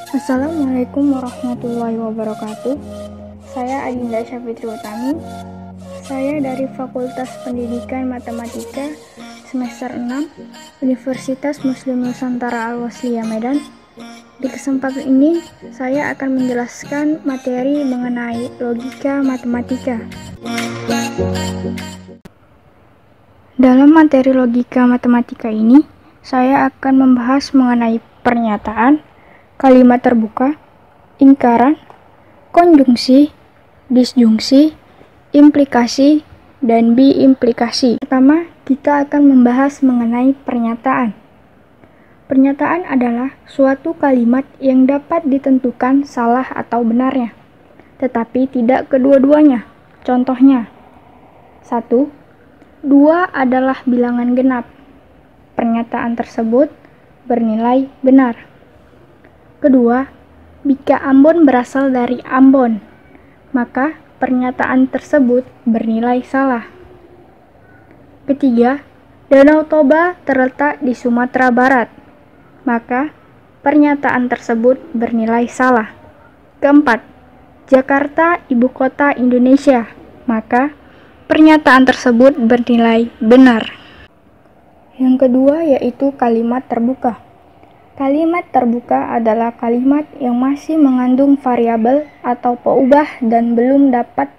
Assalamualaikum warahmatullahi wabarakatuh. Saya Adinda Syafitri Utami. Saya dari Fakultas Pendidikan Matematika semester 6 Universitas Muslim Nusantara Al-Wasliyah Medan. Di kesempatan ini, saya akan menjelaskan materi mengenai logika matematika. Dalam materi logika matematika ini, saya akan membahas mengenai pernyataan, kalimat terbuka, ingkaran, konjungsi, disjungsi, implikasi, dan biimplikasi. Pertama, kita akan membahas mengenai pernyataan. Pernyataan adalah suatu kalimat yang dapat ditentukan salah atau benarnya, tetapi tidak kedua-duanya. Contohnya, 1. 2 adalah bilangan genap. Pernyataan tersebut bernilai benar. Kedua, jika Ambon berasal dari Ambon, maka pernyataan tersebut bernilai salah. Ketiga, Danau Toba terletak di Sumatera Barat, maka pernyataan tersebut bernilai salah. Keempat, Jakarta ibu kota Indonesia, maka pernyataan tersebut bernilai benar. Yang kedua yaitu kalimat terbuka. Kalimat terbuka adalah kalimat yang masih mengandung variabel atau peubah dan belum dapat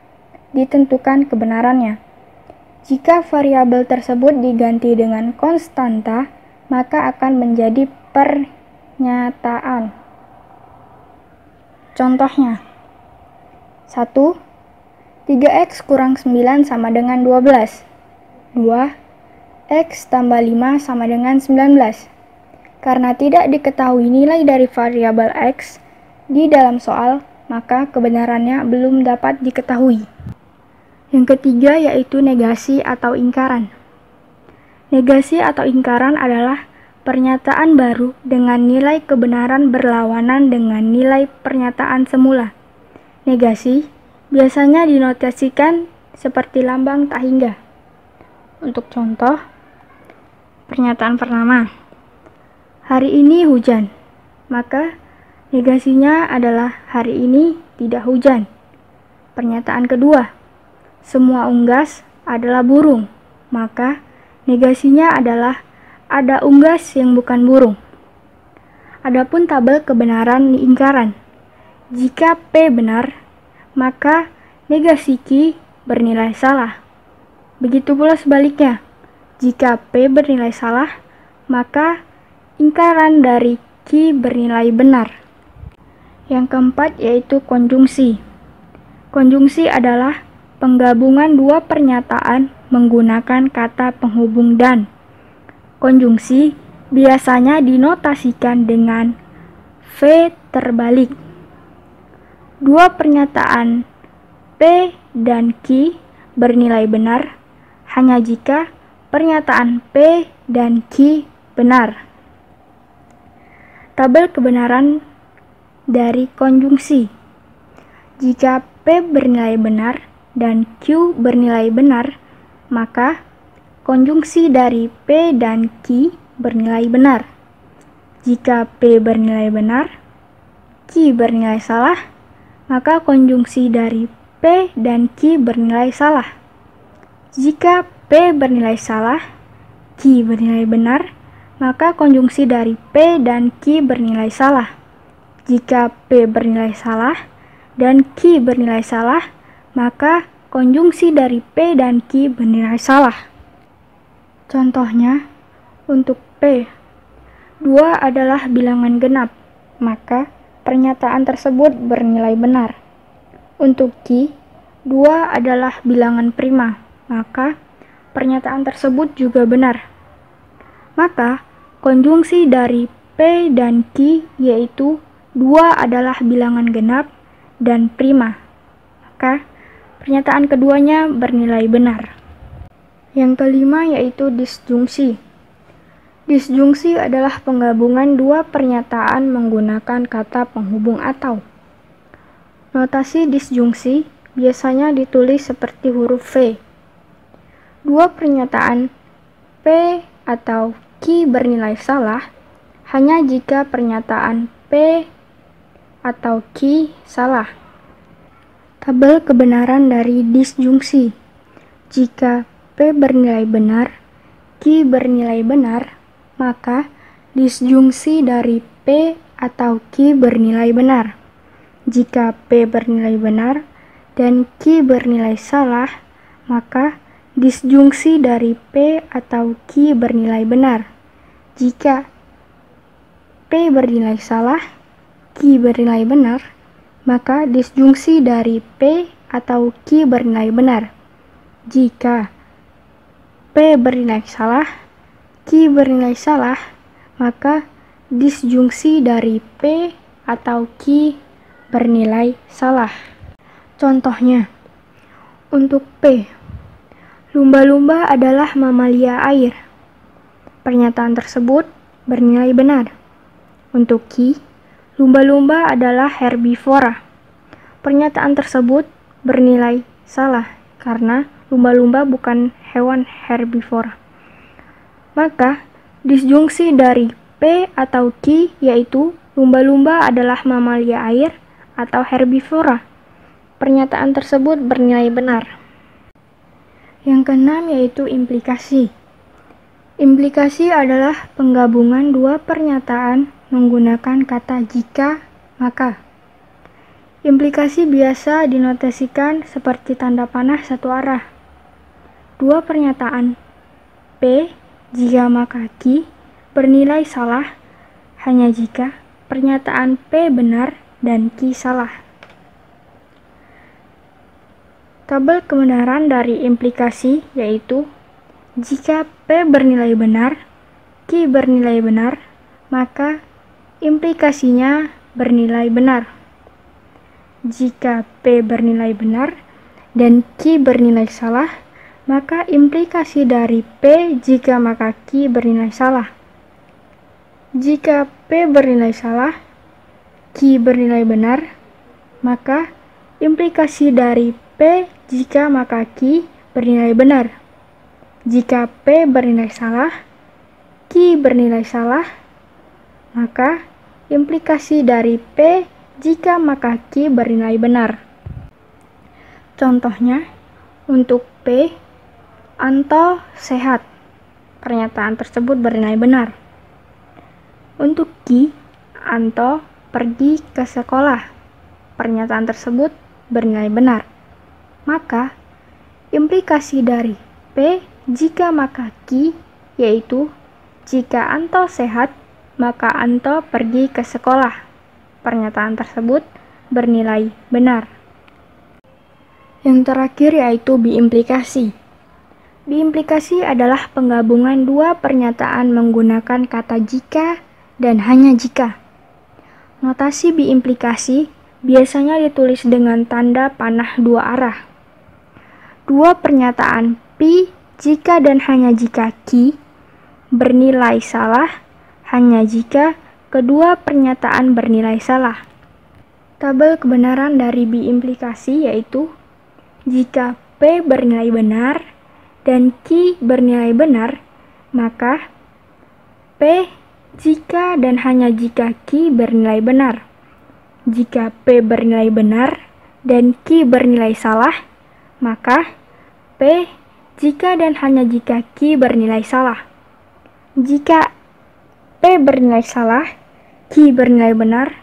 ditentukan kebenarannya. Jika variabel tersebut diganti dengan konstanta, maka akan menjadi pernyataan. Contohnya, 1. 3x kurang 9 sama dengan 12. 2. X tambah 5 sama dengan 19. Karena tidak diketahui nilai dari variabel X di dalam soal, maka kebenarannya belum dapat diketahui. Yang ketiga yaitu negasi atau ingkaran. Negasi atau ingkaran adalah pernyataan baru dengan nilai kebenaran berlawanan dengan nilai pernyataan semula. Negasi biasanya dinotasikan seperti lambang tak hingga. Untuk contoh, pernyataan pertama, hari ini hujan, maka negasinya adalah hari ini tidak hujan. Pernyataan kedua, semua unggas adalah burung, maka negasinya adalah ada unggas yang bukan burung. Adapun tabel kebenaran ingkaran, jika P benar, maka negasi Q bernilai salah. Begitu pula sebaliknya, jika P bernilai salah, maka ingkaran dari Q bernilai benar. Yang keempat yaitu konjungsi. Konjungsi adalah penggabungan dua pernyataan menggunakan kata penghubung dan. Konjungsi biasanya dinotasikan dengan V terbalik. Dua pernyataan P dan Q bernilai benar hanya jika pernyataan P dan Q benar. Tabel kebenaran dari konjungsi. Jika P bernilai benar dan Q bernilai benar, maka konjungsi dari P dan Q bernilai benar. Jika P bernilai benar, Q bernilai salah, maka konjungsi dari P dan Q bernilai salah. Jika P bernilai salah, Q bernilai benar, maka konjungsi dari P dan Q bernilai salah. Jika P bernilai salah dan Q bernilai salah, maka konjungsi dari P dan Q bernilai salah. Contohnya, untuk P, 2 adalah bilangan genap, maka pernyataan tersebut bernilai benar. Untuk Q, 2 adalah bilangan prima, maka pernyataan tersebut juga benar. Maka, konjungsi dari P dan Q yaitu 2 adalah bilangan genap dan prima. Maka, pernyataan keduanya bernilai benar. Yang kelima yaitu disjungsi. Disjungsi adalah penggabungan dua pernyataan menggunakan kata penghubung atau. Notasi disjungsi biasanya ditulis seperti huruf V. Dua pernyataan P atau Q bernilai salah hanya jika pernyataan P atau Q salah. Tabel kebenaran dari disjungsi. Jika P bernilai benar, Q bernilai benar, maka disjungsi dari P atau Q bernilai benar. Jika P bernilai benar dan Q bernilai salah, maka disjungsi dari P atau Q bernilai benar. Jika P bernilai salah, Q bernilai benar, maka disjungsi dari P atau Q bernilai benar. Jika P bernilai salah, Q bernilai salah, maka disjungsi dari P atau Q bernilai salah. Contohnya, untuk P, lumba-lumba adalah mamalia air. Pernyataan tersebut bernilai benar. Untuk Q, lumba-lumba adalah herbivora. Pernyataan tersebut bernilai salah karena lumba-lumba bukan hewan herbivora. Maka, disjungsi dari P atau Q yaitu lumba-lumba adalah mamalia air atau herbivora. Pernyataan tersebut bernilai benar. Yang keenam yaitu implikasi. Implikasi adalah penggabungan dua pernyataan menggunakan kata jika, maka. Implikasi biasa dinotasikan seperti tanda panah satu arah. Dua pernyataan P jika maka Q bernilai salah hanya jika pernyataan P benar dan Q salah. Tabel kebenaran dari implikasi yaitu jika P bernilai benar, Q bernilai benar, maka implikasinya bernilai benar. Jika P bernilai benar dan Q bernilai salah, maka implikasi dari P jika maka Q bernilai salah. Jika P bernilai salah, Q bernilai benar, maka implikasi dari P jika maka Q bernilai benar. Jika P bernilai salah, Q bernilai salah, maka implikasi dari P jika maka Q bernilai benar. Contohnya, untuk P, Anto sehat. Pernyataan tersebut bernilai benar. Untuk Q, Anto pergi ke sekolah. Pernyataan tersebut bernilai benar. Maka, implikasi dari P jika maka Q yaitu jika Anto sehat, maka Anto pergi ke sekolah. Pernyataan tersebut bernilai benar. Yang terakhir yaitu biimplikasi. Biimplikasi adalah penggabungan dua pernyataan menggunakan kata jika dan hanya jika. Notasi biimplikasi biasanya ditulis dengan tanda panah dua arah. Dua pernyataan P jika dan hanya jika Q bernilai salah hanya jika kedua pernyataan bernilai salah. Tabel kebenaran dari biimplikasi yaitu jika P bernilai benar dan Q bernilai benar, maka P jika dan hanya jika Q bernilai benar. Jika P bernilai benar dan Q bernilai salah, maka P jika dan hanya jika Q bernilai salah. Jika P bernilai salah, Q bernilai benar,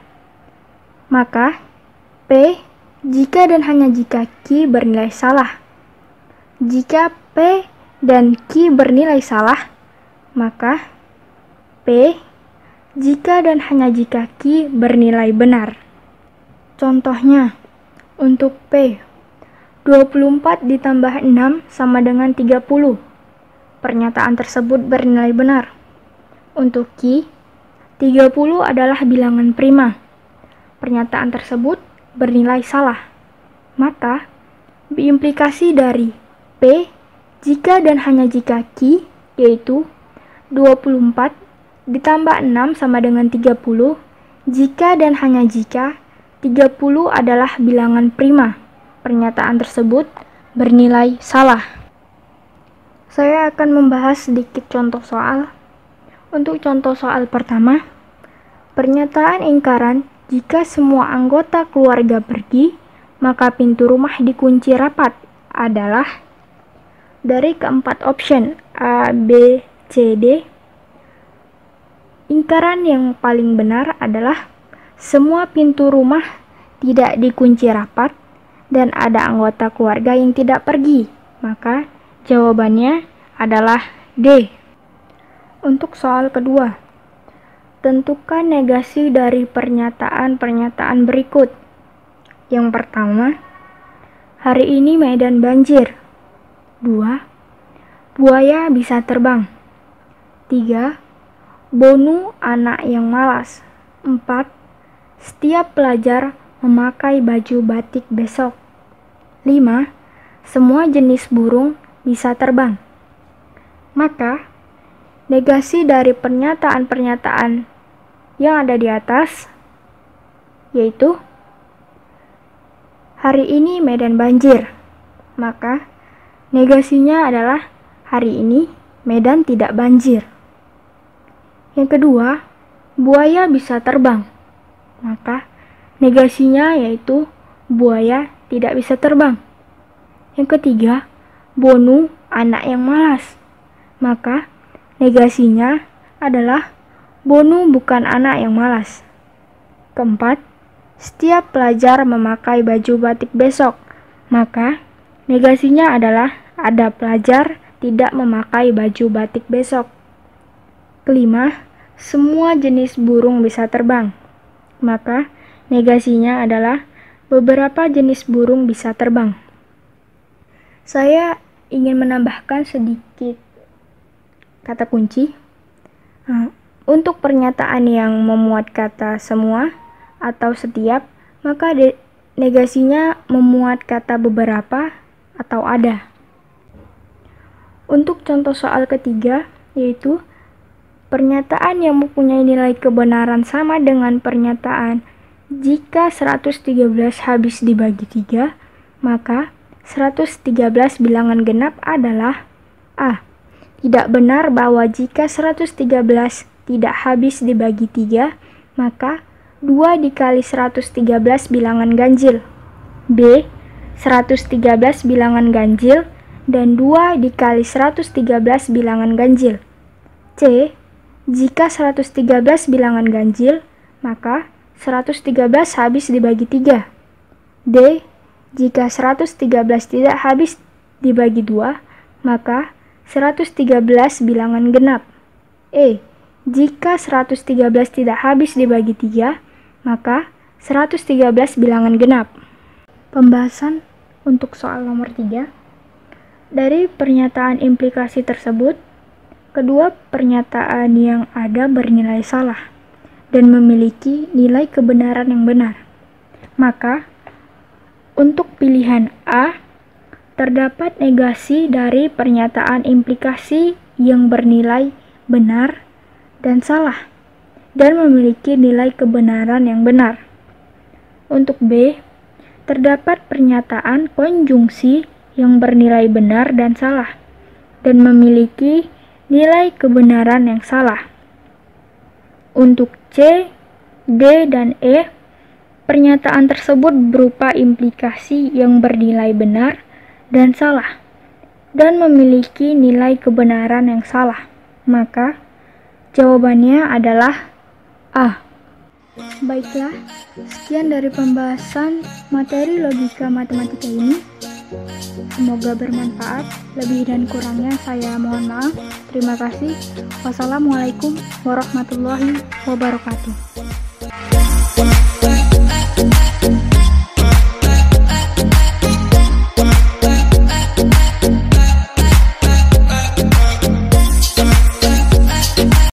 maka P jika dan hanya jika Q bernilai salah. Jika P dan Q bernilai salah, maka P jika dan hanya jika Q bernilai benar. Contohnya, untuk P, 24 ditambah 6 sama dengan 30. Pernyataan tersebut bernilai benar. Untuk Q, 30 adalah bilangan prima. Pernyataan tersebut bernilai salah. Maka, biimplikasi dari P jika dan hanya jika Q yaitu 24 ditambah 6 sama dengan 30 jika dan hanya jika 30 adalah bilangan prima. Pernyataan tersebut bernilai salah. Saya akan membahas sedikit contoh soal. Untuk contoh soal pertama, pernyataan ingkaran Jika semua anggota keluarga pergi, maka pintu rumah dikunci rapat adalah dari keempat option A, B, C, D. Ingkaran yang paling benar adalah semua pintu rumah tidak dikunci rapat dan ada anggota keluarga yang tidak pergi. Maka jawabannya adalah D. Untuk soal kedua, tentukan negasi dari pernyataan-pernyataan berikut. Yang pertama, hari ini Medan banjir. 2. Buaya bisa terbang. 3. Bonu anak yang malas. 4. Setiap pelajar memakai baju batik besok. 5. Semua jenis burung bisa terbang. Maka, negasi dari pernyataan-pernyataan yang ada di atas yaitu hari ini Medan banjir. Maka, negasinya adalah hari ini Medan tidak banjir. Yang kedua, buaya bisa terbang. Maka, negasinya yaitu buaya tidak bisa terbang. Yang ketiga, Bonu anak yang malas. Maka, negasinya adalah Bonu bukan anak yang malas. Keempat, setiap pelajar memakai baju batik besok. Maka, negasinya adalah ada pelajar tidak memakai baju batik besok. Kelima, semua jenis burung bisa terbang. Maka, negasinya adalah beberapa jenis burung bisa terbang. Saya ingin menambahkan sedikit kata kunci. Untuk pernyataan yang memuat kata semua atau setiap, maka negasinya memuat kata beberapa atau ada. Untuk contoh soal ketiga, yaitu pernyataan yang mempunyai nilai kebenaran sama dengan pernyataan jika 113 habis dibagi 3, maka 113 bilangan genap adalah A. Tidak benar bahwa jika 113 tidak habis dibagi 3, maka 2 dikali 113 bilangan ganjil. B. 113 bilangan ganjil dan 2 dikali 113 bilangan ganjil. C. Jika 113 bilangan ganjil, maka 113 habis dibagi 3. D. Jika 113 tidak habis dibagi 2, maka 113 bilangan genap. E. Jika 113 tidak habis dibagi 3, maka 113 bilangan genap. Pembahasan untuk soal nomor 3. Dari pernyataan implikasi tersebut, kedua pernyataan yang ada bernilai salah dan memiliki nilai kebenaran yang benar. Maka, untuk pilihan A, terdapat negasi dari pernyataan implikasi yang bernilai benar dan salah dan memiliki nilai kebenaran yang benar. Untuk B, terdapat pernyataan konjungsi yang bernilai benar dan salah dan memiliki nilai kebenaran yang salah. Untuk C, D, dan E, pernyataan tersebut berupa implikasi yang bernilai benar dan salah dan memiliki nilai kebenaran yang salah. Maka, jawabannya adalah A. Baiklah, sekian dari pembahasan materi logika matematika ini. Semoga bermanfaat. Lebih dan kurangnya saya mohon maaf. Terima kasih. Wassalamualaikum warahmatullahi wabarakatuh.